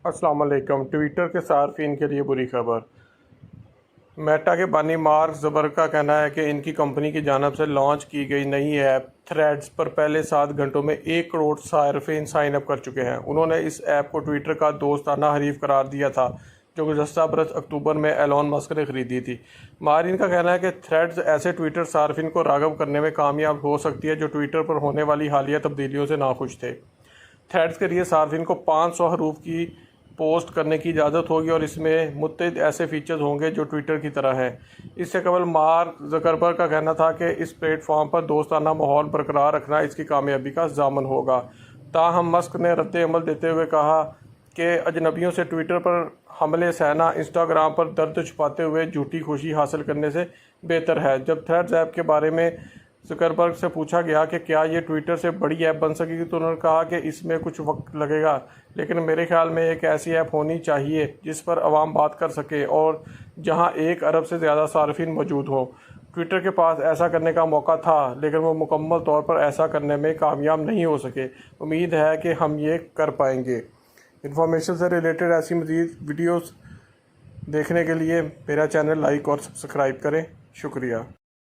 अस्सलाम वालेकुम। ट्विटर के सार्फिन के लिए बुरी खबर। मेटा के बानी मार्क ज़ुकरबर्ग का कहना है कि इनकी कंपनी की जानिब से लॉन्च की गई नई ऐप थ्रेड्स पर पहले 7 घंटों में 1 करोड़ सार्फिन साइन अप कर चुके हैं। उन्होंने इस ऐप को ट्विटर का दोस्ताना हरीफ करार दिया था जो गुज़श्ता बरस अक्टूबर में एलोन मस्क ने खरीदी थी। माहिरीन का कहना है कि थ्रेड्स ऐसे ट्विटर सार्फिन को राग़ब करने में कामयाब हो सकती है जो ट्विटर पर होने वाली हालिया तब्दीलियों से नाखुश थे। थ्रेड्स के लिए सार्फिन को 500 हरूफ की पोस्ट करने की इजाज़त होगी और इसमें मुत्तइद ऐसे फीचर्स होंगे जो ट्विटर की तरह हैं। इससे कबल मार्क ज़ुकरबर्ग का कहना था कि इस प्लेटफॉर्म पर दोस्ताना माहौल बरकरार रखना इसकी कामयाबी का ज़ामन होगा। ताहम मस्क ने रद्द-ए-अमल देते हुए कहा कि अजनबियों से ट्विटर पर हमले सहना इंस्टाग्राम पर दर्द छुपाते हुए झूठी खुशी हासिल करने से बेहतर है। जब थ्रेड्स ऐप के बारे में ज़ुकरबर्ग से पूछा गया कि क्या ये ट्विटर से बड़ी ऐप बन सकेगी तो उन्होंने कहा कि इसमें कुछ वक्त लगेगा, लेकिन मेरे ख्याल में एक ऐसी ऐप होनी चाहिए जिस पर आवाम बात कर सके और जहां 1 अरब से ज़्यादा सार्फिन मौजूद हों। ट्विटर के पास ऐसा करने का मौका था लेकिन वो मुकम्मल तौर पर ऐसा करने में कामयाब नहीं हो सके। उम्मीद है कि हम ये कर पाएंगे। इन्फॉर्मेशन से रिलेटेड ऐसी मज़ीद वीडियोज़ देखने के लिए मेरा चैनल लाइक और सब्सक्राइब करें। शुक्रिया।